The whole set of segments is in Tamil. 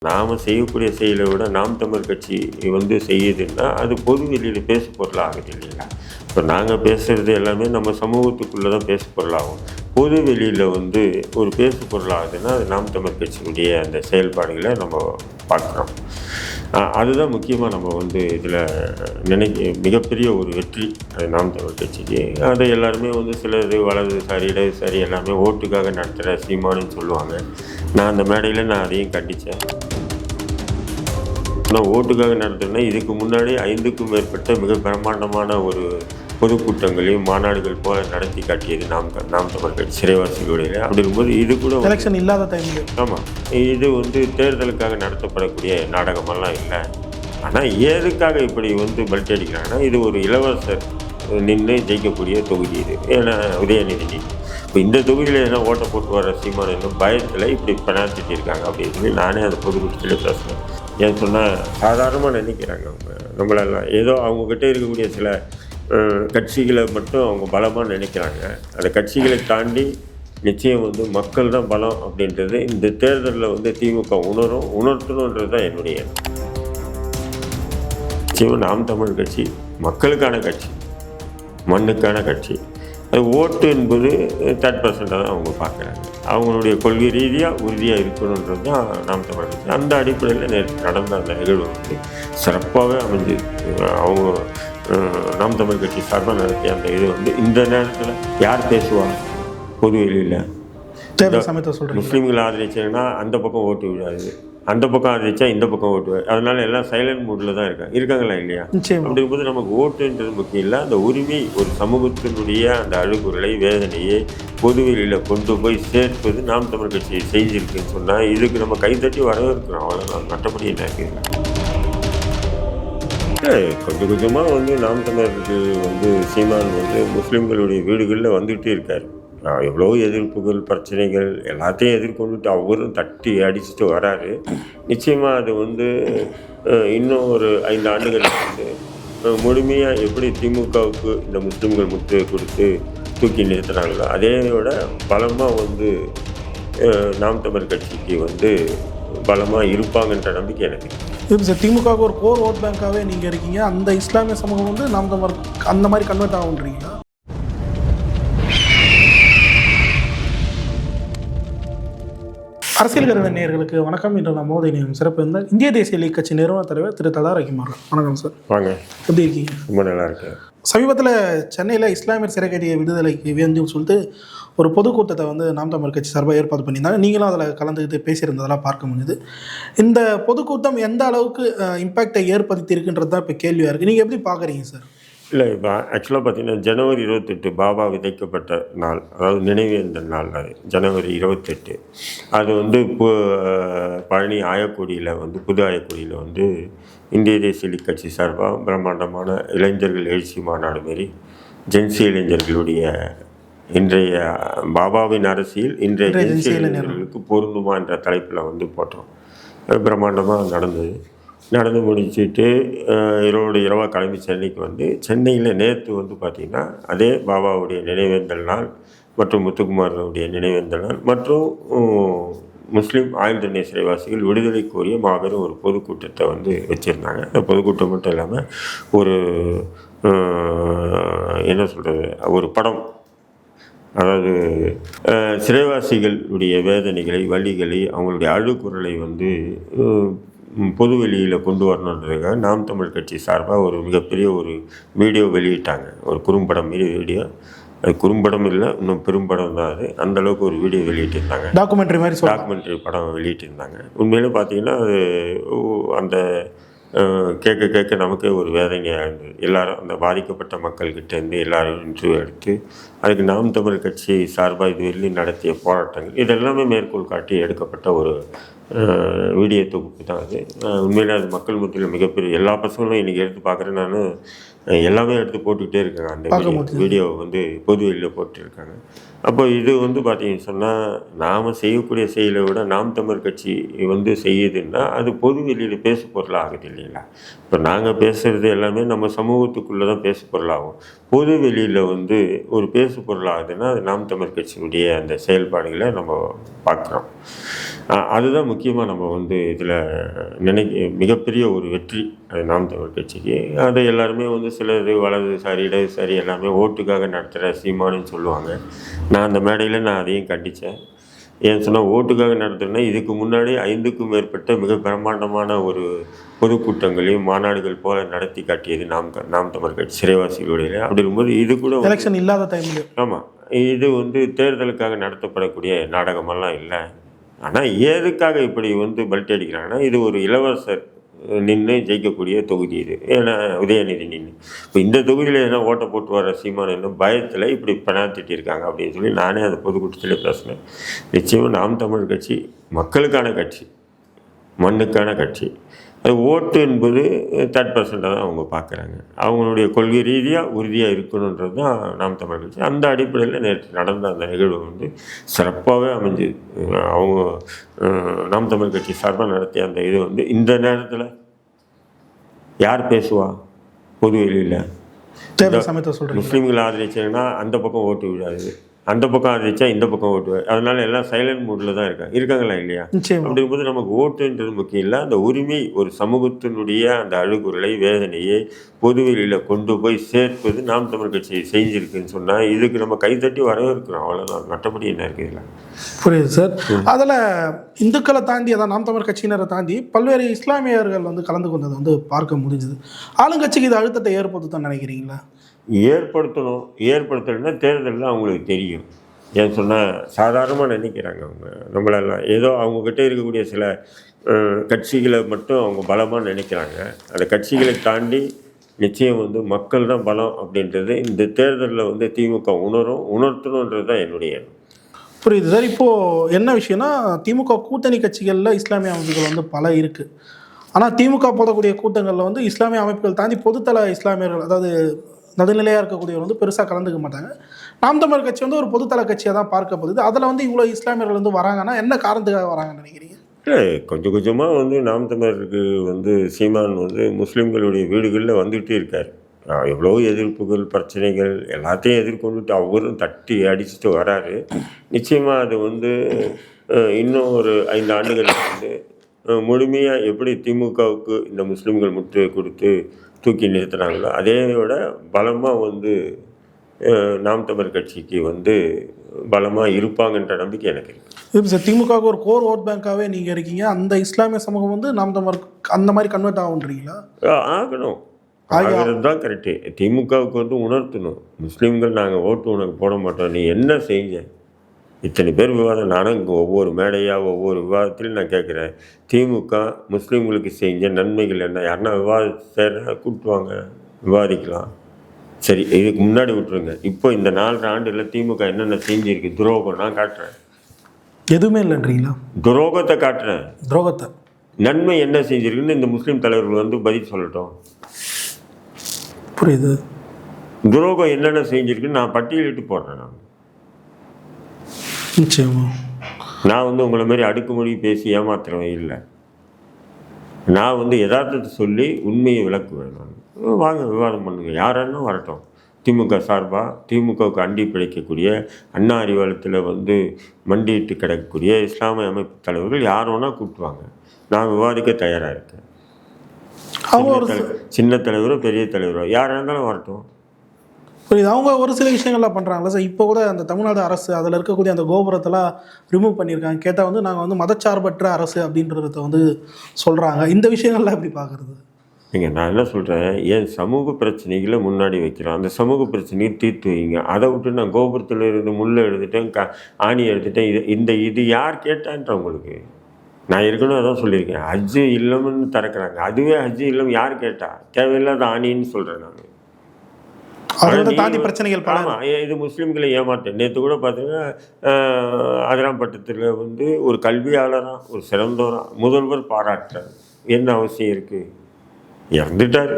நாம் செய்யக்கூடிய செயலை விட நாம் தமிழ் கட்சி வந்து செய்யுதுன்னா அது பொது வெளியில் பேசு பொருள் ஆகுது இல்லைங்களா? இப்போ நாங்கள் பேசுகிறது எல்லாமே நம்ம சமூகத்துக்குள்ளே தான் பேசு பொருளாகும். பொது வெளியில் வந்து ஒரு பேசு பொருள் ஆகுதுன்னா அது நாம் தமிழ் கட்சியினுடைய அந்த செயல்பாடுகளை நம்ம பார்க்குறோம். அதுதான் முக்கியமாக நம்ம வந்து இதில் மிகப்பெரிய ஒரு வெற்றி அது நாம் தமிழ் கட்சிக்கு. அதை எல்லாருமே வந்து சிலது வலதுசாரி இடதுசாரி எல்லாமே ஓட்டுக்காக நடத்துகிற சீமானுன்னு சொல்லுவாங்க. நான் அந்த மேடையில் நான் அதையும் கண்டித்தேன். ஆனால் ஓட்டுக்காக நடத்துனா இதுக்கு முன்னாடி 5க்கும் மேற்பட்ட மிக பிரம்மாண்டமான ஒரு பொதுக்கூட்டங்களையும் மாநாடுகள் போல நடத்தி காட்டியது நாம் தமிழ் கட்சி சிறைவாசிகளுடைய. அப்படி இருக்கும்போது இது கூட எலெக்ஷன் இல்லாத டைமில் ஆமாம், இது வந்து தேர்தலுக்காக நடத்தப்படக்கூடிய நாடகமெல்லாம் இல்லை. ஆனால் எதுக்காக இப்படி வந்து பல்ட்டி அடிக்கிறாங்கன்னா இது ஒரு இலவசர் நின்று ஜெயிக்கக்கூடிய தொகுதி இது. ஏன்னா உதயநிதி இப்போ இந்த தொகுதியில் என்ன ஓட்டை போட்டு வர சீமான இன்னும் பயத்தில் இப்படி பணாத்திட்டு இருக்காங்க அப்படின்னு சொல்லி நானே அந்த பொதுக்கூட்டத்தில் பேசுகிறேன். ஏன்னு சொன்னால் சாதாரணமாக நினைக்கிறாங்க அவங்க நம்மளெல்லாம் ஏதோ அவங்கக்கிட்ட இருக்கக்கூடிய சில கட்சிகளை மட்டும் அவங்க பலமாக நினைக்கிறாங்க. அந்த கட்சிகளை தாண்டி நிச்சயம் வந்து மக்கள் தான் பலம் அப்படின்றது இந்த தேர்தலில் வந்து திமுக உணர்த்தணுன்றது தான் என்னுடைய நிச்சயம். நாம் தமிழ் கட்சி மக்களுக்கான கட்சி, மண்ணுக்கான கட்சி. அது ஓட்டு என்பது 30% தான் அவங்க பார்க்குறாங்க. அவங்களுடைய கொள்கை ரீதியாக உறுதியாக இருக்கணுன்றது தான் நாம் தமிழ் கட்சி. அந்த அடிப்படையில் நேற்று நடந்த அந்த நிகழ்வு வந்து சிறப்பாகவே அமைஞ்சு அவங்க நாம் தமிழ் கட்சி சார்பாக நடத்திய அந்த இது வந்து இந்த நேரத்தில் யார் பேசுவாங்க பொது வெளியில்? தேர்தல் சமயத்தை சொல்கிறேன். முஸ்லீம்களை ஆதரிச்சாங்கன்னா அந்த பக்கம் ஓட்டு விடாது, அந்த பக்கம் ஆதரிச்சா இந்த பக்கம் ஓட்டு. அதனால எல்லாம் சைலண்ட் மூடில் தான் இருக்காங்களா இல்லையா? அப்படிங்கும்போது நமக்கு ஓட்டுன்றது முக்கியம் இல்லை. அந்த உரிமை ஒரு சமூகத்தினுடைய அந்த அழுகுறலை வேதனையை பொதுவெளியில் கொண்டு போய் சேர்ப்பது நாம் தமிழ் கட்சி செஞ்சிருக்குன்னு சொன்னால் இதுக்கு நம்ம கைத்தட்டி வரவேற்கிறோம். அவ்வளோதான், மற்றபடி என்ன இருக்குது? கொஞ்சம் கொஞ்சமாக வந்து நாம் தமிழருக்கு வந்து சீமான் வந்து முஸ்லீம்களுடைய வீடுகளில் வந்துகிட்டே இருக்கார். எவ்வளோ எதிர்ப்புகள் பிரச்சனைகள் எல்லாத்தையும் எதிர்கொண்டுட்டு அவரும் தட்டி அடிச்சுட்டு வராரு. நிச்சயமாக அது வந்து இன்னும் ஒரு 5 ஆண்டுகள் வந்து முழுமையாக எப்படி திமுகவுக்கு இந்த முஸ்லீம்கள் முற்று கொடுத்து தூக்கி நிறுத்துறாங்களோ அதே விட பலமாக வந்து நாம் தமிழ் கட்சிக்கு வந்து பலமாக இருப்பாங்கன்ற நம்பிக்கை எனக்கு. இது சார் திமுகவுக்கு ஒரு கோர் ஓட் பேங்காகவே நீங்கள் இருக்கீங்க. அந்த இஸ்லாமிய சமூகம் வந்து நாம் தமிழ் அந்த மாதிரி கன்வெர்ட் ஆகுன்றீங்களா? அரசியல் கருத நேயர்களுக்கு வணக்கம். இன்று நம்ம மோதினியும் சிறப்பு இருந்தால் இந்திய தேசிய லீக் கட்சி நிறுவன தலைவர் திரு தலா ரஹீம். வணக்கம் சார். வாங்க. எப்படி இருக்கீங்க? ரொம்ப நல்லா இருக்கு. சமீபத்தில் சென்னையில் இஸ்லாமியர் சிறை கைதிய விடுதலைக்கு வேண்டும்னு சொல்லிட்டு ஒரு பொதுக்கூட்டத்தை வந்து நாம் தமிழ் கட்சி சார்பாக ஏற்பாடு பண்ணியிருந்தாங்க. நீங்களும் அதில் கலந்துக்கிட்டு பேசியிருந்ததெல்லாம் பார்க்க முடியுது. இந்த பொதுக்கூட்டம் எந்த அளவுக்கு இம்பேக்டை ஏற்படுத்தி இருக்குன்றது தான் இப்போ கேள்வியாக இருக்குது. நீங்கள் எப்படி பார்க்குறீங்க சார்? இல்லை, இப்போ ஆக்சுவலாக பார்த்தீங்கன்னா ஜனவரி 28 பாபா விதைக்கப்பட்ட நாள், அதாவது நினைவேந்தல் நாள். அது ஜனவரி 28 அது வந்து இப்போ பழனி ஆயக்குடியில் வந்து புது ஆயக்குடியில் வந்து இந்திய தேசிய லீக் கட்சி சார்பாக பிரம்மாண்டமான இளைஞர்கள் எழுச்சி மாநாடு மாரி ஜென்சி இளைஞர்களுடைய இன்றைய பாபாவின் அரசியல் இன்றைய ஜென்சி இளைஞர்களுக்கு பொருந்துமா என்ற தலைப்பில் வந்து போட்டோம். பிரம்மாண்டமாக நடந்து முடிச்சுட்டு இரவாக கிளம்பி சென்னைக்கு வந்து சென்னையில் நேற்று வந்து பார்த்திங்கன்னா அதே பாபாவுடைய நினைவேந்தல் நாள் மற்றும் முத்துக்குமாரனுடைய நினைவேந்தல் நாள் மற்றும் முஸ்லீம் ஆயுள் தண்டனை சிறைவாசிகள் விடுதலை கோரிய மாபெரும் ஒரு பொதுக்கூட்டத்தை வந்து வச்சுருந்தாங்க. அந்த பொதுக்கூட்டம் மட்டும் இல்லாமல் ஒரு என்ன சொல்கிறது, ஒரு படம், அதாவது சிறைவாசிகளுடைய வேதனைகளை வலிகளை அவங்களுடைய அழுகுறலை வந்து பொது வெளியில் கொண்டு வரணுன்றதுக்காக நாம் தமிழ் கட்சி சார்பாக ஒரு மிகப்பெரிய ஒரு வீடியோ வெளியிட்டாங்க. ஒரு குறும்படம் மாரி வீடியோ. அது குறும்படம் இல்லை, இன்னும் பெரும்படம் தான். அது அந்தளவுக்கு ஒரு வீடியோ வெளியிட்டிருந்தாங்க. டாக்குமெண்ட்ரி படம் வெளியிட்டிருந்தாங்க. உண்மையிலே பார்த்தீங்கன்னா அது அந்த கேட்க நமக்கே ஒரு வேதனையாக இருந்தது. எல்லோரும் அந்த பாதிக்கப்பட்ட மக்கள்கிட்டேருந்து எல்லோரும் இன்டர்வியூ எடுத்து அதுக்கு நாம் தமிழ் கட்சி சார்பாக இதுவரையிலும் நடத்திய போராட்டங்கள் இதெல்லாமே மேற்கோள் காட்டி எடுக்கப்பட்ட ஒரு வீடியோ தொகுப்பு தான் அது. உண்மையிலே அது மக்கள் மத்தியில் மிகப்பெரிய எல்லா பசங்களும் இன்றைக்கி எடுத்து பார்க்குறேன். நான் எல்லாமே எடுத்து போட்டுக்கிட்டே இருக்காங்க. அந்த வீடியோ வந்து பொது வெளியில் போட்டுருக்காங்க. அப்போ இது வந்து பார்த்தீங்கன்னு சொன்னால் நாம் செய்யக்கூடிய செயலை விட நாம் தமிழ் கட்சி வந்து செய்யுதுன்னா அது பொது வெளியில் பேசு பொருள் ஆகுது இல்லைங்களா? இப்போ நாங்கள் பேசுகிறது எல்லாமே நம்ம சமூகத்துக்குள்ளே தான் பேசு பொருளாகும். பொது வெளியில் வந்து ஒரு பேசு பொருள் ஆகுதுன்னா அது நாம் தமிழ் கட்சியினுடைய அந்த செயல்பாடுகளை நம்ம பார்க்குறோம். அதுதான் முக்கியமாக நம்ம வந்து இதில் மிகப்பெரிய ஒரு வெற்றி அது நாம் தமிழ் கட்சிக்கு. அதை எல்லாருமே வந்து சிலர் வலதுசாரி இடதுசாரி எல்லாமே ஓட்டுக்காக நடத்துகிற சீமானுன்னு சொல்லுவாங்க. நான் அந்த மேடையில் அதையும் கண்டித்தேன். ஏன்னு சொன்னால் ஓட்டுக்காக நடத்துகிறேன்னா இதுக்கு முன்னாடி 5க்கும் மேற்பட்ட மிக பிரம்மாண்டமான ஒரு பொதுக்கூட்டங்களையும் மாநாடுகள் போல நடத்தி காட்டியது நாம் தமிழ் கட்சி சிறைவாசிகளுடைய. அப்படி இருக்கும்போது இது கூட எலெக்ஷன் இல்லாத டைம்ல. ஆமாம், இது வந்து தேர்தலுக்காக நடத்தப்படக்கூடிய நாடகமெல்லாம் இல்லை. ஆனால் எதுக்காக இப்படி வந்து பல்ட்டி அடிக்கிறாங்கன்னா, இது ஒரு இலவசர் நின்று ஜெயிக்கக்கூடிய தொகுதி இது. ஏன்னா உதயநிதி நின்று இப்போ இந்த தொகுதியில் என்ன ஓட்டை போட்டு வர சீமான் என்னும் பயத்தில் இப்படி பணாத்திட்டு இருக்காங்க அப்படின்னு சொல்லி நானே அந்த பொதுக்கூட்டத்திலே பேசினேன். நிச்சயமாக நாம் தமிழ் கட்சி மக்களுக்கான கட்சி, மண்ணுக்கான கட்சி. அது ஓட்டு என்பது 30% தான் அவங்க பார்க்குறாங்க. அவங்களுடைய கொள்கை ரீதியாக உறுதியாக இருக்கணுன்றது தான் நாம் தமிழ் கட்சி. அந்த அடிப்படையில் நேற்று நடந்த அந்த நிகழ்வு வந்து சிறப்பாகவே அமைஞ்சுது. அவங்க நாம் தமிழ் கட்சி சார்பாக நடத்திய அந்த இது வந்து இந்த நேரத்தில் யார் பேசுவா பொது வெளியில்? தேர்தல் சமயத்தை சொல்கிறேன். முஸ்லீம்களை ஆதரிச்சாங்கன்னா அந்த பக்கம் ஓட்டு விடாது, அந்த பக்கம் ஆதரிச்சா இந்த பக்கம் ஓட்டு. அதனால எல்லாம் சைலண்ட் மூடில் தான் இருக்காங்களா இல்லையா? அப்படிங்கும்போது நமக்கு ஓட்டுன்றது முக்கியம் இல்லை. அந்த உரிமை ஒரு சமூகத்தினுடைய அந்த அழுகுறலை வேதனையை பொதுவெளியில் கொண்டு போய் சேர்ப்பது நாம் தமிழ் கட்சி செஞ்சுருக்குன்னு சொன்னால் இதுக்கு நம்ம கைத்தட்டி வரவேற்கிறோம். அவ்வளோதான், மற்றபடி என்ன இருக்குது இதில்? புரியுது சார். அதில் இந்துக்களை தாண்டி, அதான் நாம் தமிழ் கட்சியினரை தாண்டி பல்வேறு இஸ்லாமியர்கள் வந்து கலந்து கொண்டதை வந்து பார்க்க முடிஞ்சுது. ஆளுங்கட்சிக்கு இது அழுத்தத்தை ஏற்படுத்தணும்னு நினைக்கிறீங்களா? ஏற்படுத்தலைன்னா தேர்தலில் அவங்களுக்கு தெரியும். ஏன்னு சொன்னால் சாதாரணமாக நினைக்கிறாங்க அவங்க நம்மளெல்லாம் ஏதோ அவங்கக்கிட்ட இருக்கக்கூடிய சில கட்சிகளை மட்டும் அவங்க பலமாக நினைக்கிறாங்க. அந்த கட்சிகளை தாண்டி நிச்சயம் வந்து மக்கள் தான் பலம் அப்படின்றது இந்த தேர்தலில் வந்து திமுக உணர்த்தணுன்றது தான் என்னுடைய எண்ணம். புரியுது சார். இப்போது என்ன விஷயம்னா, திமுக கூட்டணி கட்சிகளில் இஸ்லாமிய அமைப்புகள் வந்து பல இருக்குது. ஆனால் திமுக போடக்கூடிய கூட்டங்களில் வந்து இஸ்லாமிய அமைப்புகள் தாண்டி பொதுத்தள இஸ்லாமியர்கள், அதாவது நடுநிலையாக இருக்கக்கூடியவர் வந்து பெருசாக கலந்துக்க மாட்டாங்க. நாம் தமிழ் கட்சி வந்து ஒரு பொதுத்தள கட்சியாக தான் பார்க்கப்படுது. அதில் வந்து இவ்வளோ இஸ்லாமியர்கள் வந்து வராங்கன்னா என்ன காரணத்துக்காக வராங்கன்னு நினைக்கிறீங்க? இல்லை, கொஞ்சம் கொஞ்சமாக வந்து நாம் தமிழருக்கு வந்து சீமான் வந்து முஸ்லீம்களுடைய வீடுகளில் வந்துகிட்டே இருக்கார். எவ்வளோ எதிர்ப்புகள் பிரச்சனைகள் எல்லாத்தையும் எதிர்கொண்டுட்டு அவரும் தட்டி அடிச்சுட்டு வராரு. நிச்சயமாக அது வந்து இன்னும் ஒரு 5 ஆண்டுகளில் வந்து முழுமையாக எப்படி திமுகவுக்கு இந்த முஸ்லீம்கள் முற்று கொடுத்து தூக்கி நிறுத்துனாங்களோ அதே விட பலமாக வந்து நாம் தமிழ் கட்சிக்கு வந்து பலமாக இருப்பாங்கன்ற நம்பிக்கை எனக்கு இருக்குது. சார், திமுகவுக்கு ஒரு கோர் ஓட் பேங்காகவே நீங்கள் இருக்கீங்க. அந்த இஸ்லாமிய சமூகம் வந்து நாம் தமிழ் அந்த மாதிரி கன்வெர்ட் ஆகுன்றீங்களா? ஆகணும், ஆகிறது தான் கரெக்டு. திமுகவுக்கு வந்து உணர்த்தணும், முஸ்லீம்கள் நாங்கள் ஓட்டு உனக்கு போட மாட்டோம், நீ என்ன செஞ்ச? இத்தனை பேர் விவாதம், நானும் இங்கே ஒவ்வொரு மேடையாக ஒவ்வொரு விவாதத்திலையும் நான் கேட்குறேன், திமுக முஸ்லீம்களுக்கு செஞ்ச நன்மைகள் என்ன? யாருன்னா விவாதத்தை கூப்பிட்டுவாங்க, விவாதிக்கலாம். சரி, இதுக்கு முன்னாடி விட்டுருங்க. இப்போ இந்த 4 ஆண்டுல திமுக என்னென்ன செஞ்சிருக்கு? துரோகம் நான் காட்டுறேன். எதுவுமே இல்லைன்றீங்களா? துரோகத்தை காட்டுறேன். துரோகத்தை. நன்மை என்ன செஞ்சிருக்குன்னு இந்த முஸ்லீம் தலைவர்கள் வந்து பதில் சொல்லட்டும். புரியுது. துரோகம் என்னென்ன செஞ்சிருக்குன்னு நான் பட்டியலிட்டு போடுறேன். நான் நிச்சயமா நான் வந்து உங்களை மாதிரி அடுக்குமொழி பேசி ஏமாத்துறவன் இல்லை. நான் வந்து யதார்த்தத்தை சொல்லி உண்மையை விளக்குவேன். நான் வாங்க விவாதம் பண்ணுங்க, யாரானா வரட்டும். திமுக சார்பாக திமுகவுக்கு அண்டி பிழைக்கக்கூடிய அண்ணா அறிவாலயத்தில் வந்து மண்டிட்டு கிடக்கக்கூடிய இஸ்லாமிய அமைப்பு தலைவர்கள் யார் வேணால் கூப்பிட்டுவாங்க, நான் விவாதிக்க தயாராக இருக்கேன். சின்ன தலைவரோ பெரிய தலைவரோ யாராக இருந்தாலும் வரட்டும். புரியுது. அவங்க ஒரு சில விஷயங்கள்லாம் பண்ணுறாங்களா சார்? இப்போ கூட அந்த தமிழ்நாடு அரசு அதில் இருக்கக்கூடிய அந்த கோபுரத்தெல்லாம் ரிமூவ் பண்ணியிருக்காங்க. கேட்டால் வந்து நாங்கள் வந்து மதச்சார்பற்ற அரசு அப்படின்றத வந்து சொல்கிறாங்க. இந்த விஷயங்கள்லாம் எப்படி பார்க்குறது? நான் என்ன சொல்கிறேன், என் சமூக பிரச்சனைகளை முன்னாடி வைக்கிறோம், அந்த சமூக பிரச்சனையை தீர்த்து வைங்க. அதை விட்டு நான் கோபுரத்தில் இருந்து முள்ளை எடுத்துட்டேன், ஆணி எடுத்துட்டேன், இது யார் கேட்டான்ற உங்களுக்கு? நான் ஏற்கனவே அதான் சொல்லியிருக்கேன், ஹஜ்ஜு இல்லம்னு திறக்கிறாங்க, அதுவே ஹஜ்ஜு இல்லம் யார் கேட்டா? தேவையில்லாத ஆணின்னு சொல்கிறேன் நான். தாண்டி பிரச்சனைகள். ஆமாம், இது முஸ்லீம்களை ஏமாற்றேன். நேற்று கூட பார்த்தீங்கன்னா அதிராம்பட்டத்தில் வந்து ஒரு கல்வியாளராக ஒரு சிறந்தவராக முதல்வர் பாராட்டுறார். என்ன அவசியம் இருக்குது? இறந்துட்டார்.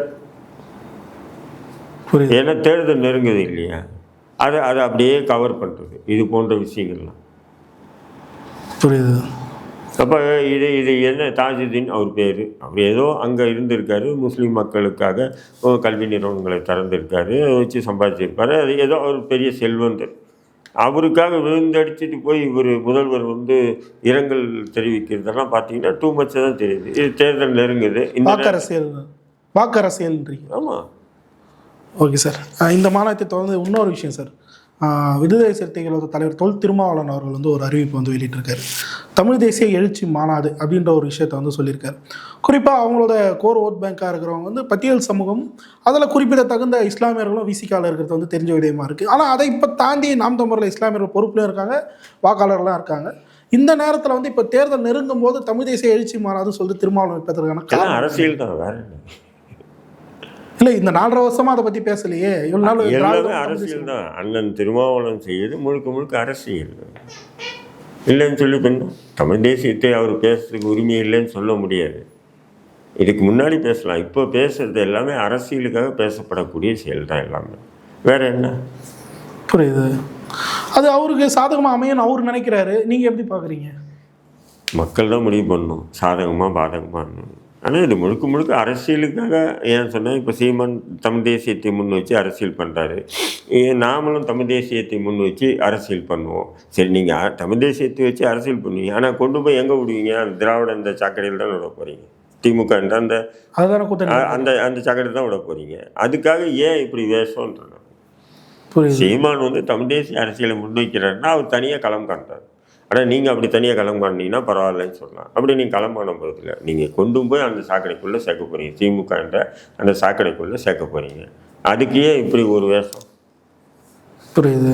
ஏன்னா தேர்தல் நெருங்குது இல்லையா, அதை அப்படியே கவர் பண்ணுறது இது போன்ற விஷயங்கள்லாம். புரியுது. அப்போ இது என்ன, தாஜுதீன் அவர் பேர், அவர் ஏதோ அங்கே இருந்திருக்காரு, முஸ்லீம் மக்களுக்காக கல்வி நிறுவனங்களை திறந்திருக்காரு, வச்சு சம்பாதிச்சிருப்பார். அது ஏதோ ஒரு பெரிய செல்வந்தர். அவருக்காக விழுந்தடிச்சிட்டு போய் இவர் முதல்வர் வந்து இரங்கல் தெரிவிக்கிறதெல்லாம் பார்த்தீங்கன்னா டூ மச் தான் தெரியுது. இது தேர்தல் நெருங்குது. வாக்கு அரசியல்ன்றீங்க. ஆமாம். Okay sir. இந்த மாநாட்டை தொடர்ந்து இன்னொரு விஷயம் சார், விடுதலை சிறுத்தைகளோட தலைவர் தொல் திருமாவளவன் அவர்கள் வந்து ஒரு அறிவிப்பு வந்து வெளியிட்டிருக்காரு. தமிழ் தேசிய எழுச்சி மாநாடு அப்படின்ற ஒரு விஷயத்தை வந்து சொல்லியிருக்காரு. குறிப்பாக அவங்களோட கோர் ஓட் பேங்காக இருக்கிறவங்க வந்து பட்டியல் சமூகம், அதில் குறிப்பிடத்தகுந்த இஸ்லாமியர்களும் விசிகாவில் இருக்கிறது வந்து தெரிஞ்ச விடயமா இருக்குது. ஆனால் அதை இப்போ தாண்டி நாம் தமிழர் இஸ்லாமியர்கள் பொறுப்புலையும் இருக்காங்க, வாக்காளர்களாக இருக்காங்க. இந்த நேரத்தில் வந்து இப்போ தேர்தல் நெருங்கும் போது தமிழ் தேசிய எழுச்சி மாநாடு சொல்லிட்டு திருமாவளவன் வைப்பதற்கான அரசியல் தான், வேற இல்லை. இந்த 4.5 வருஷமா அதை பற்றி பேசலையே, இவ்வளோ நாள் எல்லாமே அரசியல் தான். அண்ணன் திருமாவளவன் செய்யுது முழுக்க முழுக்க அரசியல். இல்லைன்னு சொல்லி பண்ணோம். தமிழ் தேசியத்தை அவர் பேசுறதுக்கு உரிமை இல்லைன்னு சொல்ல முடியாது. இதுக்கு முன்னாடி பேசலாம். இப்போ பேசுறது எல்லாமே அரசியலுக்காக பேசப்படக்கூடிய செயல் தான் எல்லாமே. வேற என்ன? புரியுது. அது அவருக்கு சாதகமாக அமையன்னு அவர் நினைக்கிறாரு. நீங்கள் எப்படி பார்க்குறீங்க? மக்கள் தான் முடிவு பண்ணணும் சாதகமாக பாதகமாக. ஆனால் இது முழுக்க முழுக்க அரசியலுக்காக. ஏன் சொன்னால் இப்போ சீமான் தமிழ் தேசியத்தை முன் வச்சு அரசியல் பண்ணுறாரு. நாமளும் தமிழ் தேசியத்தை முன் வச்சு அரசியல் பண்ணுவோம். சரி, நீங்கள் தமிழ் தேசியத்தை வச்சு அரசியல் பண்ணுவீங்க, ஆனால் கொண்டு போய் எங்கே விடுவீங்க? திராவிட இந்த சாக்கடையில் தான் விட போகிறீங்க. திமுக என்ற அந்த அந்த சாக்கடையில் தான் விட போகிறீங்க. அதுக்காக ஏன் இப்படி வேஷம்ன்றாங்க. சீமான் வந்து தமிழ் தேசிய அரசியலை முன்வைக்கிறாருன்னா அவர் தனியாக களம் காண்றாரு. ஆனால் நீங்கள் அப்படி தனியாக களம் காண்டிங்கன்னா பரவாயில்லன்னு சொல்லலாம். அப்படி நீங்கள் களம் காண போகிறதில்ல. நீங்கள் கொண்டு போய் அந்த சாக்கடைக்குள்ளே சேர்க்க போகிறீங்க. திமுக என்ற அந்த சாக்கடைக்குள்ளே சேர்க்க போகிறீங்க. அதுக்கு ஏன் இப்படி ஒரு வேஷம்? புரியுது.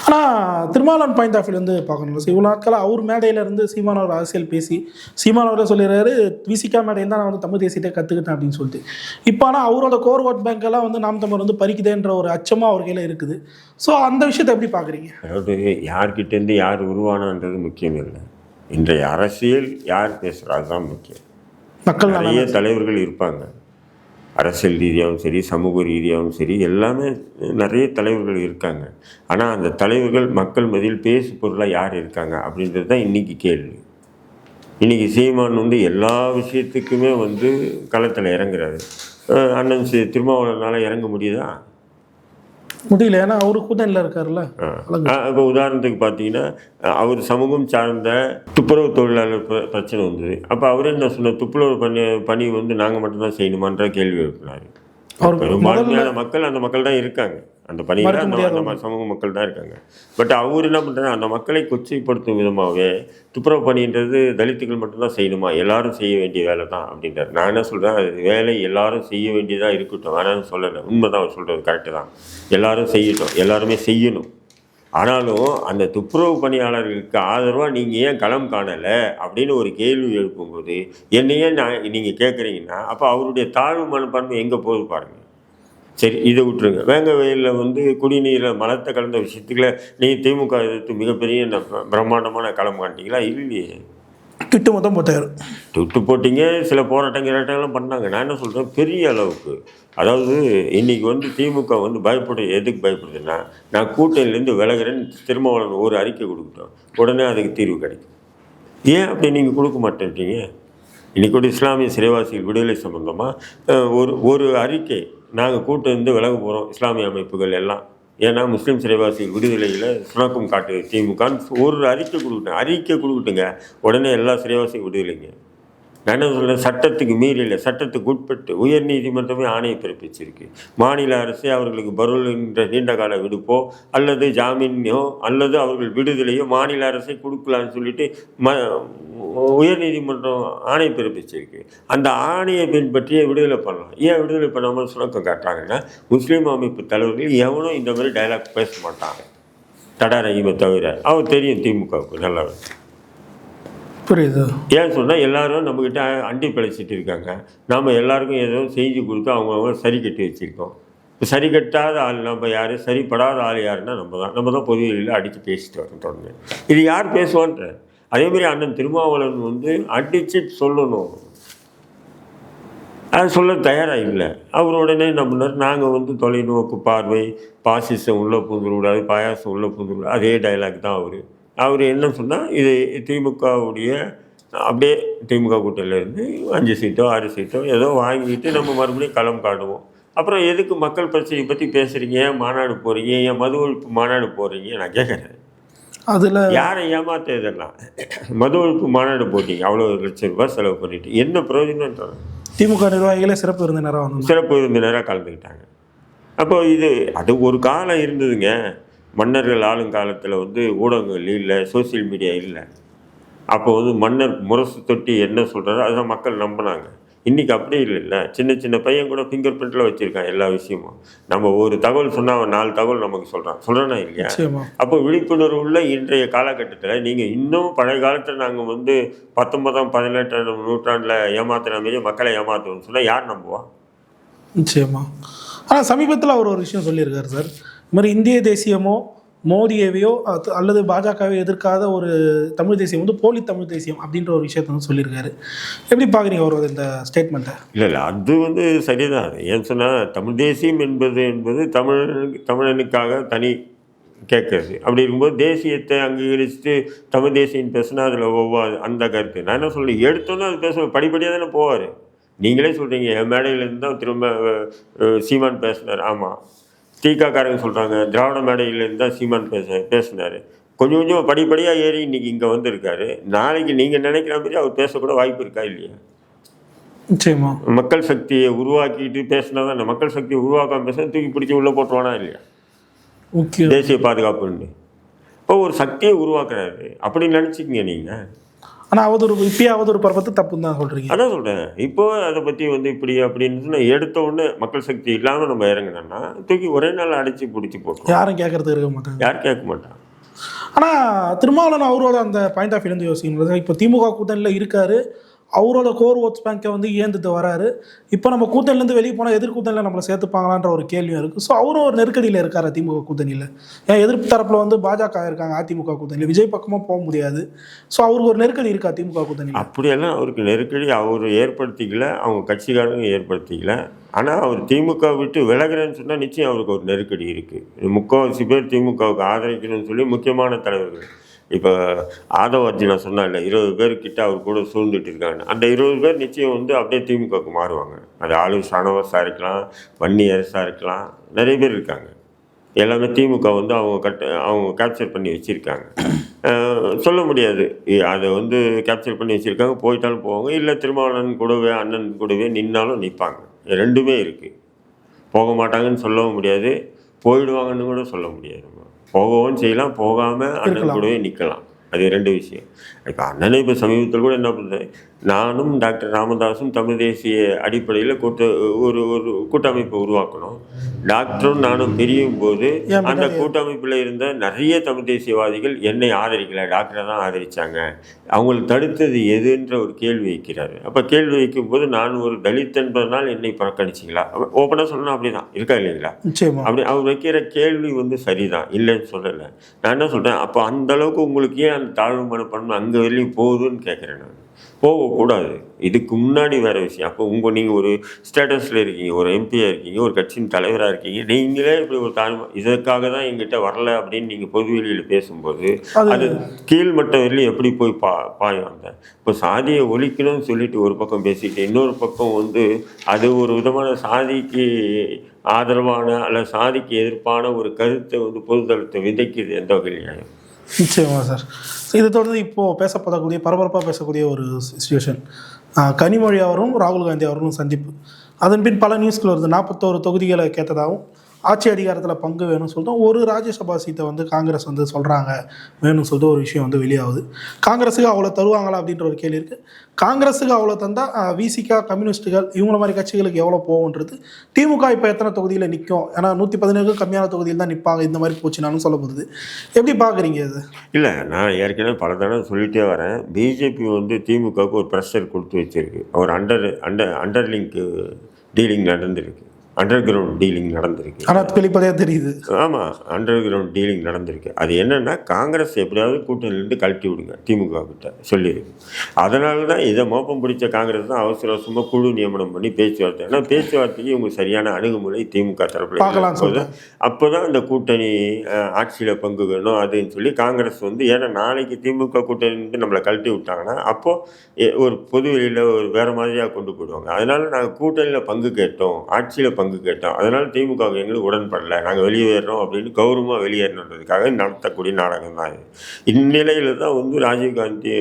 ஆனால் திருமாவளவன் பாயிண்ட் ஆஃப் வியூ வந்து பார்க்கணும். இவ்வளோ நாட்களாக அவர் மேடையிலேருந்து சீமானவர் அரசியல் பேசி சீமானவரை சொல்லிடுறாரு, விசிகா மேடையில் தான் நான் வந்து தமிழ் தேசியத்தை கற்றுக்கிட்டேன் அப்படின்னு சொல்லிட்டு. இப்போ ஆனால் அவரோட கோர் ஓட் பேங்க்கெல்லாம் வந்து நாம் தமிழர் வந்து பறிக்குதுன்ற ஒரு அச்சமாக அவர் கையில் இருக்குது. ஸோ அந்த விஷயத்தை எப்படி பார்க்குறீங்க? அதாவது யார்கிட்டேருந்து யார் உருவானான்றது முக்கியம் இல்லை. இன்றைய அரசியல் யார் பேசுகிறா அதுதான் முக்கியம். மக்கள் நிறைய தலைவர்கள் இருப்பாங்க. அரசியல் ரீதியாகவும் சரி, சமூக ரீதியாகவும் சரி, எல்லாமே நிறைய தலைவர்கள் இருக்காங்க. ஆனால் அந்த தலைவர்கள் மக்கள் மத்தியில் பேசு பொருளாக யார் இருக்காங்க அப்படின்றது தான் இன்றைக்கி கேள்வி. இன்றைக்கி சீமான் வந்து எல்லா விஷயத்துக்குமே வந்து களத்தில் இறங்குறாரு. அண்ணன் திருமாவளவனால் இறங்க முடியுதா? முடியல. ஏன்னா அவரு கூட்டணியில் இருக்காருல்ல. இப்போ உதாரணத்துக்கு பார்த்தீங்கன்னா, அவர் சமூகம் சார்ந்த துப்புரவு தொழிலாளர் பிரச்சனை வந்தது. அப்போ அவர் என்ன சொன்ன, துப்புரவு பணி வந்து நாங்கள் மட்டும்தான் செய்யணுமான்ற கேள்வி எழுப்பினார். பெரும்பான்மையான மக்கள் அந்த மக்கள் தான் இருக்காங்க. அந்த பணியில் அந்த சமூக மக்கள் தான் இருக்காங்க. பட் அவர் என்ன பண்ணுறாரு, அந்த மக்களை கொச்சைப்படுத்தும் விதமாகவே துப்புரவு பணின்றது தலித்துகள் மட்டும்தான் செய்யணுமா, எல்லாரும் செய்ய வேண்டிய வேலை தான் அப்படின்றார். நான் என்ன சொல்கிறேன், அது வேலை எல்லாரும் செய்ய வேண்டியதாக இருக்கட்டும், வேணான்னு சொல்லலை. உண்மை தான் அவர் சொல்கிறது, கரெக்டு தான். எல்லாரும் செய்யட்டும், எல்லாருமே செய்யணும். ஆனாலும் அந்த துப்புரவு பணியாளர்களுக்கு ஆதரவாக நீங்கள் ஏன் களம் காணலை அப்படின்னு ஒரு கேள்வி எழுப்பும்போது என்னையே நீங்கள் கேட்குறீங்கன்னா, அப்போ அவருடைய தாழ்வு மனப்பான்மை எங்கே போகுது பாருங்கள். சரி, இதை விட்டுருங்க. வேங்க வயலில் வந்து குடிநீரில் மலத்தை கலந்த விஷயத்துக்குள்ள நீங்கள் திமுக எதிர்த்து மிகப்பெரிய பிரம்மாண்டமான களம் காட்டிங்களா? இல்லையே. திட்டு மொத்தம் துட்டு போட்டிங்க. சில போராட்டங்கள்லாம் பண்ணாங்க. நான் என்ன சொல்கிறேன், பெரிய அளவுக்கு. அதாவது இன்றைக்கி வந்து திமுக வந்து எதுக்கு பயப்படுதுன்னா, நான் கூட்டணியிலேருந்து விலகிறேன்னு திருமாவளவன் ஒரு அறிக்கை கொடுக்கட்டும், உடனே அதுக்கு தீர்வு கிடைக்கும். ஏன் அப்படி நீங்கள் கொடுக்க மாட்டேன்றீங்க? இன்றைக்கி ஒரு இஸ்லாமிய சிறைவாசிகள் விடுதலை சம்பந்தமாக ஒரு அறிக்கை, நாங்கள் கூட்டணிந்து விலக போகிறோம் இஸ்லாமிய அமைப்புகள் எல்லாம், ஏன்னா முஸ்லீம் சிறைவாசிகள் விடுதலையில் சுணக்கம் காட்டு திமுகன்னு ஒரு அறிக்கை கொடுக்கட்டுங்க, உடனே எல்லா சிறைவாசியும் விடுதலைங்க. நான் என்ன சொல்கிறேன், சட்டத்துக்கு மீறல, சட்டத்துக்கு உட்பட்டு உயர் நீதிமன்றமே ஆணையை பிறப்பிச்சிருக்கு. மாநில அரசே அவர்களுக்கு பரோல் என்ற நீண்டகால விடுப்போ அல்லது ஜாமீனோ அல்லது அவர்கள் விடுதலையோ மாநில அரசை கொடுக்கலான்னு சொல்லிட்டு உயர் நீதிமன்றம் ஆணை பிறப்பிச்சிருக்கு. அந்த ஆணையை பின்பற்றியே விடுதலை பண்ணலாம். ஏன் விடுதலை பண்ணாமல் சுணக்கம் காட்டுறாங்கன்னா, முஸ்லீம் அமைப்பு தலைவர்கள் எவனும் இந்த மாதிரி டைலாக் பேச மாட்டாங்க, தடா ரஹீமை தவிர. அவர் தெரியும் திமுகவுக்கு நல்லா. புரியுது. ஏன்னு சொன்னால் எல்லாரும் நம்மக்கிட்ட அண்டி பிழைச்சிட்டு இருக்காங்க. நாம் எல்லாருக்கும் ஏதோ செஞ்சு கொடுத்து அவங்க சரி கட்டி வச்சுருக்கோம். இப்போ சரி கட்டாத ஆள் நம்ம யார், சரிப்படாத ஆள் யாருன்னா நம்ம தான் பொது வெளியில் அடித்து பேசிட்டு வரோம் தொடர்ந்து. இது யார் பேசுவான்ற? அதேமாதிரி அண்ணன் திருமாவளவன் வந்து அடித்து சொல்லணும், அது சொல்ல தயாராக இல்லை. அவர் உடனே நம்மளார் நாங்கள் வந்து தொலைநோக்கு பார்வை, பாசிசம் உள்ளே பூந்துவிடாது, பாயாசம் உள்ளே பூந்துவிடாது, அதே டைலாக் தான் அவர் என்ன சொன்னால், இது திமுகவுடைய அப்படியே திமுக கூட்டணியிலேருந்து 5 சீட்டோ 6 சீட்டோ ஏதோ வாங்கிட்டு நம்ம மறுபடியும் களம் காணுவோம். அப்புறம் எதுக்கு மக்கள் பிரச்சனையை பற்றி பேசுகிறீங்க, ஏன் மாநாடு போகிறீங்க, ஏன் மது ஒழிப்பு மாநாடு போகிறீங்க? நான் கேட்குறேன், அதில் யாரை ஏமாத்த இதெல்லாம்? மது ஒழிப்பு மாநாடு போட்டிங்க, அவ்வளோ ₹1,00,000 செலவு பண்ணிட்டு என்ன பிரயோஜனன்றது? திமுக நிர்வாகிகளே சிறப்பு விருந்தினராக வந்து சிறப்பு விருந்தினராக கலந்துக்கிட்டாங்க. அப்போ அது ஒரு காலம் இருந்ததுங்க. மன்னர்கள் ஆளும் காலத்தில் ஊடகங்கள் இல்லை, சோசியல் மீடியா இல்லை. அப்போ மன்னர் முரசு தொட்டி என்ன சொல்கிறாரோ அதுதான் மக்கள் நம்பினாங்க. இன்றைக்கி அப்படி இல்லைல்ல. சின்ன சின்ன பையன் கூட ஃபிங்கர் பிரிண்ட்டில் வச்சுருக்கான் எல்லா விஷயமும். நம்ம ஒரு தகவல் சொன்னால் அவன் 4 தகவல் நமக்கு சொல்கிறானா இல்லையா? அப்போ விழிப்புணர்வு உள்ள இன்றைய காலகட்டத்தில் நீங்கள் இன்னும் பழைய காலத்தில் நாங்கள் 19ஆம் 18ஆம் நூற்றாண்டில் ஏமாத்துற மாரி மக்களை ஏமாற்றுவோம்னு சொன்னால் யார் நம்புவா? நிச்சயமா. ஆனால் சமீபத்தில் அவர் ஒரு விஷயம் சொல்லியிருக்காரு சார். இது மாதிரி இந்திய தேசியமோ மோடியவையோ அல்லது பாஜகவை எதிர்க்காத ஒரு தமிழ் தேசியம் போலி தமிழ் தேசியம் அப்படின்ற ஒரு விஷயத்த சொல்லியிருக்காரு. எப்படி பார்க்குறீங்க அவரோட இந்த ஸ்டேட்மெண்ட்டை? இல்லை அது சரிதான். ஏன்னு சொன்னால் தமிழ் தேசியம் என்பது தமிழனுக்காக தனி கேட்குறது. அப்படி இருக்கும்போது தேசியத்தை அங்கீகரிச்சுட்டு தமிழ் தேசியம் பேசுனா அதில் ஒவ்வாது அந்த கருத்து. நான் என்ன சொல்கிறேன், எடுத்தோன்னே அது பேசுவேன், படிப்படியாக தானே போவார். நீங்களே சொல்கிறீங்க என் மேடையிலேருந்து தான் திரும்ப சீமான் பேசினார். ஆமாம், தீக்காக்காரங்க சொல்கிறாங்க திராவிட மேடையிலேருந்து தான் சீமான் பேசினார். கொஞ்சம் கொஞ்சம் படிப்படியாக ஏறி இன்றைக்கி இங்கே வந்திருக்காரு. நாளைக்கு நீங்கள் நினைக்கிற மாதிரி அவர் பேசக்கூட வாய்ப்பு இருக்கா இல்லையா? நிச்சயமா. மக்கள் சக்தியை உருவாக்கிட்டு பேசினா தான், மக்கள் சக்தியை உருவாக்காமல் பேச தூக்கி பிடிச்சி உள்ளே போட்டுவானா இல்லையா? தேசிய பாதுகாப்புன்னு இப்போ ஒரு சக்தியை உருவாக்குறாரு. அப்படி நினச்சிக்கிங்க நீங்கள். ஆனால் அவதூறு பரப்பத்து தப்புன்னு தான் சொல்கிறீங்க. அதான் சொல்கிறேன். இப்போ அதை பற்றி இப்படி அப்படின்னு எடுத்த உடனே மக்கள் சக்தி இல்லாமல் நம்ம இறங்கினோம்னா தூக்கி ஒரே நாள் அடித்து பிடிச்சி போட்டோம். யாரும் கேட்கறதுக்கு இருக்க மாட்டாங்க. யாரும் கேட்க மாட்டாங்க. ஆனால் திருமாவளவன் அவரோட அந்த பாயிண்ட் ஆஃப் வியூலேருந்து யோசிக்கணும். இப்போ திமுக கூட்டணியில் இருக்கார், அவரோட கோர் ஓட்ஸ் பேங்கை ஏந்துட்டு வராரு. இப்போ நம்ம கூட்டணிலேருந்து வெளியே போனால் எதிர்கூட்டணியில் நம்மளை சேர்த்துப்பாங்களான்ற ஒரு கேள்வியும் இருக்குது. ஸோ அவரும் ஒரு நெருக்கடியில் இருக்கார் திமுக கூட்டணியில். ஏன் எதிர்ப்பு தரப்பில் பாஜக இருக்காங்க, அதிமுக கூட்டணியில் விஜய் பக்கமாக போக முடியாது. ஸோ அவருக்கு ஒரு நெருக்கடி இருக்கா திமுக கூட்டணியில்? அப்படியெல்லாம் அவருக்கு நெருக்கடி அவர் ஏற்படுத்திக்கல, அவங்க கட்சிக்காரங்க ஏற்படுத்திக்கல. ஆனால் அவர் திமுக விட்டு விலகிறேன்னு சொன்னால் நிச்சயம் அவருக்கு ஒரு நெருக்கடி இருக்குது. முக்கால்வாசி பேர் திமுகவுக்கு ஆதரிக்கணும்னு சொல்லி முக்கியமான தலைவர்கள். இப்போ ஆதவ அர்ஜுனா சொன்னால 20 பேர்கிட்ட அவர் கூட சூழ்ந்துட்டு இருக்காங்க. அந்த 20 பேர் நிச்சயம் அப்படியே திமுகவுக்கு மாறுவாங்க. அது ஆளு ஷானவாஸாக இருக்கலாம், வன்னியரசாக இருக்கலாம், நிறைய பேர் இருக்காங்க. எல்லாமே திமுக அவங்க கேப்சர் பண்ணி வச்சுருக்காங்க. சொல்ல முடியாது, அதை கேப்சர் பண்ணி வச்சுருக்காங்க. போயிட்டாலும் போவாங்க, இல்லை திருமாவளவன் கூடவே அண்ணன் கூடவே நின்னாலும் நிற்பாங்க. ரெண்டுமே இருக்குது. போக மாட்டாங்கன்னு சொல்லவும் முடியாது, போயிடுவாங்கன்னு கூட சொல்ல முடியாது. போகவும் செய்யலாம், போகாமல் அண்ணன் கூடவே நிற்கலாம். அது 2 விஷயம். இப்போ அண்ணனை இப்போ சமீபத்தில் கூட என்ன பண்ணுறேன், நானும் டாக்டர் ராமதாஸும் தமிழ் தேசிய அடிப்படையில் ஒரு கூட்டமைப்பை உருவாக்கணும். டாக்டரும் நானும் பிரியும் போது அந்த கூட்டமைப்பில் இருந்த நிறைய தமிழ் தேசியவாதிகள் என்னை ஆதரிக்கலை, டாக்டரை தான் ஆதரித்தாங்க. அவங்களுக்கு தடுத்தது எதுன்ற ஒரு கேள்வி வைக்கிறாரு. அப்போ கேள்வி வைக்கும்போது நான் ஒரு தலித் என்பதனால் என்னை புறக்கணிச்சிங்களா? ஓப்பனாக சொல்லணும், அப்படி தான் இருக்கா இல்லைங்களா? அப்படி அவர் வைக்கிற கேள்வி சரிதான், இல்லைன்னு சொல்லலை. நான் என்ன சொல்கிறேன், அப்போ அந்தளவுக்கு உங்களுக்கு ஏன் அந்த தாழ்வு மனப்பான்மை அங்கே வெளியும் போகுதுன்னு கேட்குறேன். நான் போகக்கூடாது. இதுக்கு முன்னாடி வேறு விஷயம். அப்போ நீங்கள் ஒரு ஸ்டேட்டஸில் இருக்கீங்க, ஒரு எம்பியாக இருக்கீங்க, ஒரு கட்சியின் தலைவராக இருக்கீங்க, நீங்களே இப்படி ஒரு தாழ்வு இதற்காக தான் எங்கிட்ட வரல அப்படின்னு நீங்கள் பொதுவெளியில் பேசும்போது அது கீழ்மட்ட வெளியும் எப்படி போய் பாயும்? இப்போ சாதியை ஒழிக்கணும்னு சொல்லிட்டு ஒரு பக்கம் பேசிட்டு இன்னொரு பக்கம் அது ஒரு விதமான சாதிக்கு ஆதரவான அல்ல சாதிக்கு எதிர்ப்பான ஒரு கருத்தை பொதுத்தளத்தை விதைக்குது எந்த வகையிலையும். நிச்சயமாக சார். இதை தொடர்ந்து இப்போது பேசப்படக்கூடிய பரபரப்பாக பேசக்கூடிய ஒரு சிச்சுவேஷன், கனிமொழி அவரும் ராகுல் காந்தி அவர்களும் சந்திப்பு. அதன் பின் பல நியூஸ்கள் வருது. 41 தொகுதிகளை கேட்டதாகவும் ஆட்சி அதிகாரத்தில் பங்கு வேணும்னு சொல்லிட்டு ஒரு ராஜ்யசபா சீட்டை காங்கிரஸ் சொல்கிறாங்க வேணும்னு சொல்லிட்டு ஒரு விஷயம் வெளியாகுது. காங்கிரஸுக்கு அவ்வளோ தருவாங்களா அப்படின்ற ஒரு கேள்வி இருக்குது. காங்கிரஸுக்கு அவ்வளோ தந்தால் விசிகா, கம்யூனிஸ்ட்டுகள் இவங்கள மாதிரி கட்சிகளுக்கு எவ்வளோ போகுன்றது. திமுக இப்போ எத்தனை தொகுதியில் நிற்கும்? ஏன்னா 117 கம்மியான தொகுதியில் தான் நிற்பாங்க, இந்த மாதிரி போச்சுனாலும் சொல்லப்படுது. எப்படி பார்க்குறீங்க இது? இல்லை, நான் ஏற்கனவே பல தடவை சொல்லிகிட்டே வரேன். பிஜேபி திமுகவுக்கு ஒரு ப்ரெஷர் கொடுத்து வச்சுருக்கு. ஒரு அண்டர்லிங்க் டீலிங் நடந்திருக்கு, அண்டர் கிரவுண்ட் டீலிங் நடந்திருக்கு. ஆனால் வெளிப்படையாக தெரியுது. ஆமாம், அண்டர் கிரவுண்ட் டீலிங் நடந்திருக்கு. அது என்னென்னா, காங்கிரஸ் எப்படியாவது கூட்டணியிலேருந்து கழட்டி விடுங்க திமுக கிட்ட சொல்லியிருக்கு. அதனால தான் இதை மோப்பம் பிடிச்ச காங்கிரஸ் தான் அவசர அவசரமாக குழு நியமனம் பண்ணி பேச்சுவார்த்தை. ஆனால் பேச்சுவார்த்தைக்கு இவங்க சரியான அணுகுமுறை திமுக தரப்பில் போது அப்போ தான் இந்த கூட்டணி ஆட்சியில் பங்கு வேணும் அதுன்னு சொல்லி காங்கிரஸ் ஏன்னா நாளைக்கு திமுக கூட்டணி நம்மளை கழட்டி விட்டாங்கன்னா அப்போது ஒரு பொது வெளியில் ஒரு வேறு மாதிரியாக கொண்டு போயிடுவாங்க. அதனால நாங்கள் கூட்டணியில் பங்கு கேட்டோம், ஆட்சியில் பங்கு கேட்டோம். அதனால் திமுகவுக்கு எங்களுக்கு உடன்படலை, நாங்கள் வெளியேறோம் அப்படின்னு கௌரவமாக வெளியேறணுன்றதுக்காக நடத்தக்கூடிய நாடகம் தான் இது. இந்நிலையில் தான் வந்து ராஜீவ்காந்தி,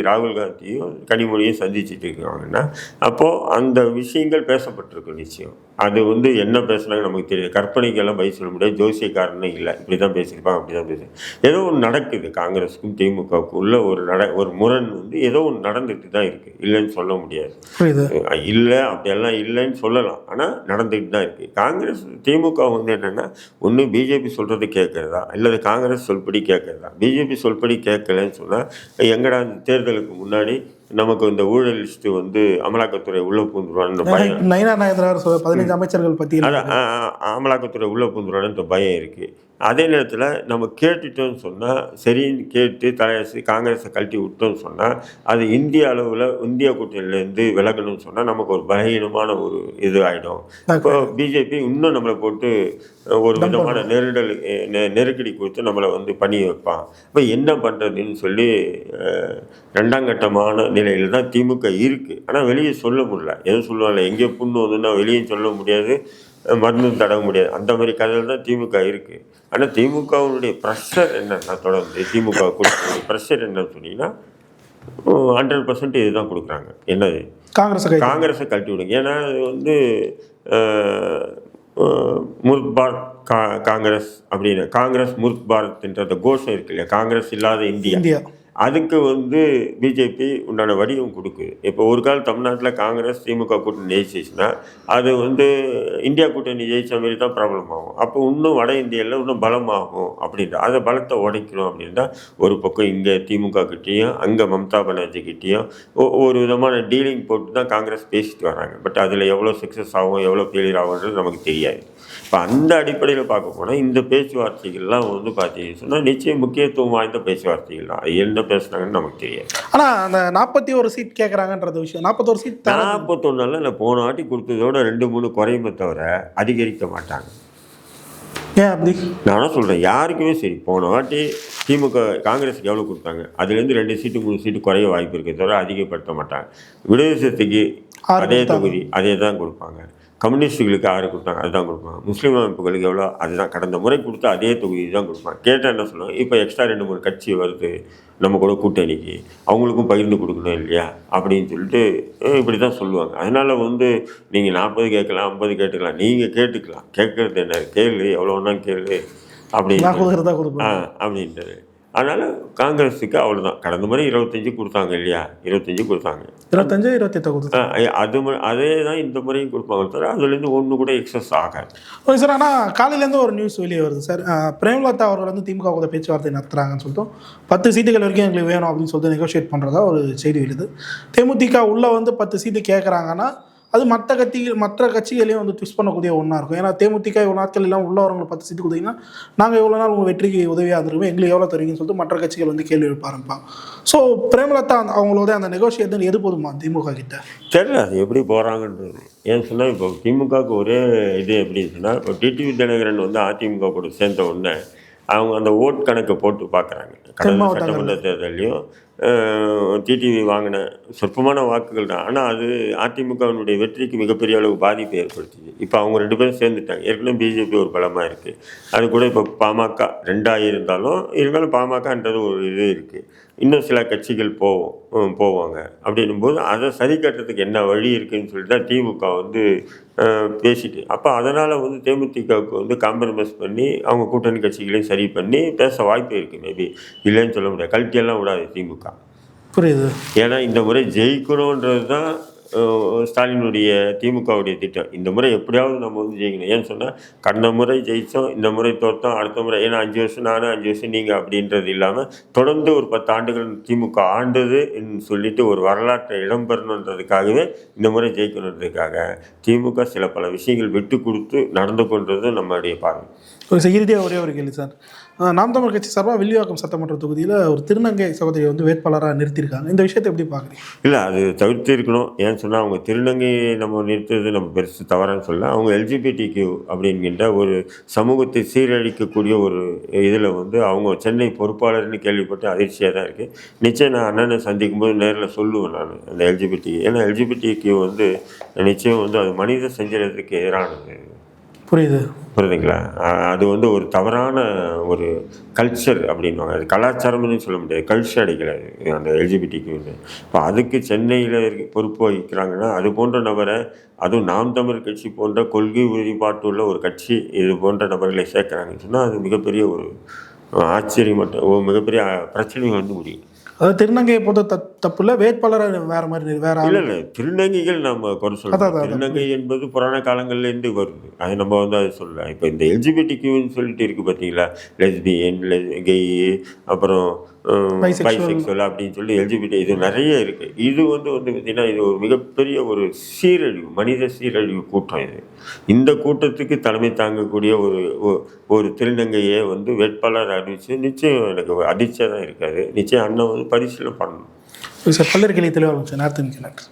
ராகுல் காந்தியும் கனிமொழியும் சந்திச்சுட்டு இருக்காங்கன்னா அப்போது அந்த விஷயங்கள் பேசப்பட்டிருக்கும் நிச்சயம். அது வந்து என்ன பேசுனாங்க நமக்கு தெரியும். கற்பனைக்கெல்லாம் பதில் சொல்ல முடியாது. ஜோசியக்காரனே இல்லை, இப்படி தான் பேசியிருப்பாங்க, அப்படி தான் பேசுகிறேன். ஏதோ ஒன்று நடக்குது காங்கிரஸுக்கும் திமுகவுக்கும் உள்ள ஒரு முரண் வந்து ஏதோ ஒன்று நடந்துட்டு தான் இருக்குது, இல்லைன்னு சொல்ல முடியாது. இல்லை அப்படியெல்லாம் இல்லைன்னு சொல்லலாம், ஆனால் நடந்துட்டு தான் இருக்குது. காங்கிரஸ் திமுக வந்து என்னென்னா ஒன்று பிஜேபி சொல்கிறது கேட்குறதா இல்லது காங்கிரஸ் சொல்படி கேட்குறதா. பிஜேபி சொல்படி கேட்கலன்னு சொன்னால் எங்கடா தேர்தலுக்கு முன்னாடி நமக்கு இந்த ஊழல் லிஸ்ட்டு வந்து அமலாக்கத்துறை உள்ள பூந்துருவான்னு பயம், 15 அமைச்சர்கள் பற்றி அமலாக்கத்துறை உள்ள பூந்துருவான்னு பயம் இருக்குது. அதே நேரத்தில் நம்ம கேட்டுட்டோன்னு சொன்னால், சரின்னு கேட்டு காங்கிரஸை கழட்டி விட்டோன்னு சொன்னால் அது இந்திய அளவில் இந்தியா கூட்டணியிலேருந்து விலகணும்னு சொன்னால் நமக்கு ஒரு பலகீனமான ஒரு இது ஆகிடும். இப்போ பிஜேபி இன்னும் நம்மளை போட்டு ஒரு விதமான நெருக்கடி கொடுத்து நம்மளை வந்து பண்ணி வைப்பான். இப்போ என்ன பண்ணுறதுன்னு சொல்லி ரெண்டாம் கட்டமான நிலையில் தான் திமுக இருக்குது. ஆனால் வெளியே சொல்ல முடியல. எதுவும் சொல்லுவாங்க, எங்கே புண்ணு வந்துன்னா வெளியும் சொல்ல முடியாது, மருந்து தடவ முடியாது. அந்த மாதிரி கதையில் தான் திமுக இருக்குது. ஆனால் திமுகவுடைய ப்ரெஷர் என்னன்னா, தொடர்ந்து திமுக கொடுக்குற ப்ரெஷர் என்னன்னு சொன்னீங்கன்னா 100% இதுதான் கொடுக்குறாங்க. என்னது, காங்கிரஸை கழட்டி விடுங்க. ஏன்னா அது வந்து முர்க் பாரத் காங்கிரஸ் அப்படின்னு, காங்கிரஸ் முர்க் பாரத்ன்ற கோஷம் இருக்கு இல்லையா, காங்கிரஸ் இல்லாத இந்தியா, அதுக்கு வந்து பிஜேபி உண்டான வடிவம் கொடுக்குது. இப்போ ஒரு கால் தமிழ்நாட்டில் காங்கிரஸ் திமுக கூட்டணி ஜெயிச்சிச்சுன்னா அது வந்து இந்தியா கூட்டணி ஜெயிச்ச மாதிரி தான் ப்ராப்ளம் ஆகும். அப்போ இன்னும் வட இந்தியாவில் இன்னும் பலமாகும் அப்படின்ற, அதை பலத்தை உடைக்கணும் அப்படின்னா ஒரு பக்கம் இங்கே திமுக கிட்டேயும் அங்கே மம்தா பானர்ஜி கிட்டேயும் ஒரு விதமான டீலிங் போட்டு தான் காங்கிரஸ் பேசிட்டு வராங்க. பட் அதில் எவ்வளோ சக்ஸஸ் ஆகும் எவ்வளோ ஃபெயிலியர் ஆகுன்றது நமக்கு தெரியாது. இப்போ அந்த அடிப்படையில் பார்க்க போனால் இந்த பேச்சுவார்த்தைகள்லாம் வந்து பார்த்தீங்கன்னு சொன்னால் நிச்சயம் முக்கியத்துவம் வாய்ந்த பேச்சுவார்த்தைகள் தான். என்ன பேசுனாங்கன்னு நமக்கு தெரியாது. ஆனால் அந்த 41 சீட் கேட்குறாங்கன்றது விஷயம், 41 சீட் 41 இல்லை, போன வாட்டி கொடுத்ததோட 2-3 குறையுமே தவிர அதிகரிக்க மாட்டாங்க. ஏன் அப்படி? நானும் சொல்கிறேன், யாருக்குமே சரி, போன வாட்டி திமுக காங்கிரஸுக்கு எவ்வளோ கொடுத்தாங்க, அதுலேருந்து 2 சீட்டு 3 சீட்டு குறைய வாய்ப்பு இருக்கே தவிர அதிகப்படுத்த மாட்டாங்க. விடுதலை சிறுத்தைக்கு அதே தொகுதி அதே தான் கொடுப்பாங்க. கம்யூனிஸ்டுகளுக்கு 6 கொடுத்தாங்க, அதுதான் கொடுப்பாங்க. முஸ்லீம் அமைப்புகளுக்கு எவ்வளோ, அதுதான் கடந்த முறை கொடுத்தா அதே தொகுதி தான் கொடுப்பாங்க. கேட்டால் என்ன சொல்லுவாங்க, இப்போ எக்ஸ்ட்ரா 2-3 கட்சி வருது நம்ம கூட கூட்டணிக்கு, அவங்களுக்கும் பகிர்ந்து கொடுக்கணும் இல்லையா அப்படின்னு சொல்லிட்டு இப்படி தான் சொல்லுவாங்க. அதனால் வந்து நீங்கள் 40 கேட்கலாம், 50 கேட்டுக்கலாம், நீங்கள் கேட்டுக்கலாம், கேட்குறது என்ன, கேளு எவ்வளோ ஒன்றா கேளு அப்படின்னு அப்படின்றது. அதனால் காங்கிரஸுக்கு அவ்வளோதான். கடந்த முறை 25 கொடுத்தாங்க இல்லையா, 25 கொடுத்தாங்க, 28 அதே தான் இந்த முறையும் கொடுப்பாங்க தவிர அதுலேருந்து ஒன்று கூட எக்ஸஸ் ஆகாது. Okay sir. ஆனால் காலையிலேருந்து ஒரு நியூஸ் வெளியே வருது சார், பிரேமலதா அவர்கள் வந்து திமுக கூட பேச்சுவார்த்தை நடத்துகிறாங்கன்னு சொல்லிட்டு 10 சீட்டுகள் வரைக்கும் எங்களுக்கு வேணும் அப்படின்னு சொல்லிட்டு நெகோஷியேட் பண்ணுறதா ஒரு செய்தி வெளியுது. தேமுதிக உள்ளே வந்து 10 சீட்டு கேட்குறாங்கன்னா அது மற்ற கட்சிகளையும் வந்து ட்விஸ்ட் பண்ணக்கூடிய ஒன்றா இருக்கும். ஏன்னா தேமுதிக இவ்வளோ நாட்கள் எல்லாம் உள்ளவங்களை 10 சீட்டு கொடுத்தீங்கன்னா நாங்கள் எவ்வளோ நாள் உங்கள் வெற்றிக்கு உதவியாக இருந்திருக்கோம், எங்களுக்கு எவ்வளோ தருவீங்கன்னு சொல்லிட்டு மற்ற கட்சிகள் வந்து கேள்வி எழுப்ப ஆரம்பிப்பாங்க. ஸோ பிரேமலதா அவங்களோட அந்த நெகோஷியேஷன் எது போதுமா திமுக கிட்ட தெரியல, அது எப்படி போகிறாங்கன்றது. ஏன்னு சொன்னால் இப்போ திமுகவுக்கு ஒரே இது எப்படின்னு சொன்னால், இப்போ டிடிவி தினகரன் வந்து அதிமுக கூட சேர்ந்த உடனே அவங்க அந்த ஓட் கணக்கை போட்டு பார்க்குறாங்க. கடந்த சட்டமன்ற தேர்தலையும் டிடிவி வாங்கின சொற்பமான வாக்குகள் தான், ஆனால் அது அதிமுகவினுடைய வெற்றிக்கு மிகப்பெரிய அளவு பாதிப்பை ஏற்படுத்திச்சு. இப்போ அவங்க 2 பேரும் சேர்ந்துட்டாங்க. ஏற்கனவே பிஜேபி ஒரு பலமாக இருக்குது, அது கூட இப்போ பாமக 2 இருந்தாலும் பாமகன்றது ஒரு இது இருக்குது. இன்னும் சில கட்சிகள் போவாங்க. அப்படின்னும்போது அதை சரி கட்டுறதுக்கு என்ன வழி இருக்குதுன்னு சொல்லிட்டு தான் திமுக வந்து பேசிட்டு, அப்போ அதனால் வந்து தேமுதிகவுக்கு வந்து காம்ப்ரமைஸ் பண்ணி அவங்க கூட்டணி கட்சிகளையும் சரி பண்ணி பேச வாய்ப்பு இருக்குது. மேபி இல்லைன்னு சொல்ல முடியாது, கல்ட்டியெல்லாம் விடாது திமுக. புரியுது. ஏன்னா இந்த முறை ஜெயிக்கணுன்றது தான் ஸ்டாலினுடைய திமுகவுடைய திட்டம். இந்த முறை எப்படியாவது நம்ம வந்து ஜெயிக்கணும். ஏன்னு சொன்னால் கடந்த முறை ஜெயித்தோம், இந்த முறை தோற்றோம், அடுத்த முறை ஏன்னா 5 வருஷம் நானும் 5 வருஷம் நீங்கள் அப்படின்றது இல்லாமல் தொடர்ந்து ஒரு 10 ஆண்டுகள் திமுக ஆண்டதுன்னு சொல்லிட்டு ஒரு வரலாற்றை இடம்பெறணுன்றதுக்காகவே இந்த முறை ஜெயிக்கணுன்றதுக்காக திமுக சில பல விஷயங்கள் விட்டு கொடுத்து நடந்து கொண்டது நம்மளுடைய பார்வை. இறுதியாக ஒரே ஒரு கேள்வி சார், நாம் தமிழ் கட்சி சார்பாக வில்லிவாக்கம் சட்டமன்ற தொகுதியில் ஒரு திருநங்கை சகோதரியை வந்து வேட்பாளராக நிறுத்தியிருக்காங்க. இந்த விஷயத்தை எப்படி பார்க்குறீங்க? இல்லை, அது தவிர்த்து இருக்கணும். ஏன்னு சொன்னால் அவங்க திருநங்கையை நம்ம நிறுத்துறது நம்ம பெருசு தவறான்னு சொல்ல, அவங்க எல்ஜிபிடிக்யூ அப்படிங்கிற ஒரு சமூகத்தை சீரழிக்கக்கூடிய ஒரு இதில் வந்து அவங்க சென்னை பொறுப்பாளர்னு கேள்விப்பட்டு அதிர்ச்சியாக தான் இருக்குது. நிச்சயம் நான் அண்ணனை சந்திக்கும் போது நேரில் சொல்லுவேன் நான் அந்த எல்ஜிபிடி. ஏன்னா எல்ஜிபிடிக்யூ வந்து நிச்சயம் வந்து அது மனித செஞ்சறதுக்கு எதிரானது. புரியுதுங்களா? அது வந்து ஒரு தவறான ஒரு கல்ச்சர் அப்படின்வாங்க. அது கலாச்சாரம்னு சொல்ல முடியாது, கல்ச்சர் அடிக்கிறாது அந்த எல்ஜிபிடிக்கு. இப்போ அதுக்கு சென்னையில் பொறுப்பு வகிக்கிறாங்கன்னா அது போன்ற நபரை, அதுவும் நாம் தமிழ் கட்சி போன்ற கொள்கை உறுதிப்பாட்டுள்ள ஒரு கட்சி இது போன்ற நபர்களை சேர்க்குறாங்கன்னு சொன்னால் அது மிகப்பெரிய ஒரு ஆச்சரியம் மட்டும், ஒரு மிகப்பெரிய பிரச்சனை வந்து முடியும். அதாவது திருநங்கையை பொறுத்த தப்பு இல்லை, வேட்பாளரை வேறு மாதிரி வேற இல்லை திருநங்கைகள் நம்ம குறை சொல்லலாம். திருநங்கை என்பது புராண காலங்கள்லேருந்து வருது, அது நம்ம வந்து அதை சொல்லலாம். இப்போ இந்த எல்ஜிபிடிக்யூன்னு சொல்லிட்டு இருக்குது பார்த்தீங்களா, லெஸ்பியன், கெய், அப்புறம் பைசெக்சுவல் அப்படின்னு சொல்லி எல்ஜிபிடி இது நிறைய இருக்குது. இது வந்து பார்த்திங்கன்னா இது ஒரு மிகப்பெரிய ஒரு சீரழிவு, மனித சீரழிவு கூட்டம் இது. இந்த கூட்டத்துக்கு தலைமை தாங்கக்கூடிய ஒரு திருநங்கையை வந்து வேட்பாளர் அறிவித்து நிச்சயம் எனக்கு அதிர்ச்சியாக தான் இருக்காது. நிச்சயம் அண்ணன் வந்து பரிசீலனை பண்ணணும். சார் பல்லர் கேள்வி தெளிவாக சார். நேரத்துக்கு நன்றி.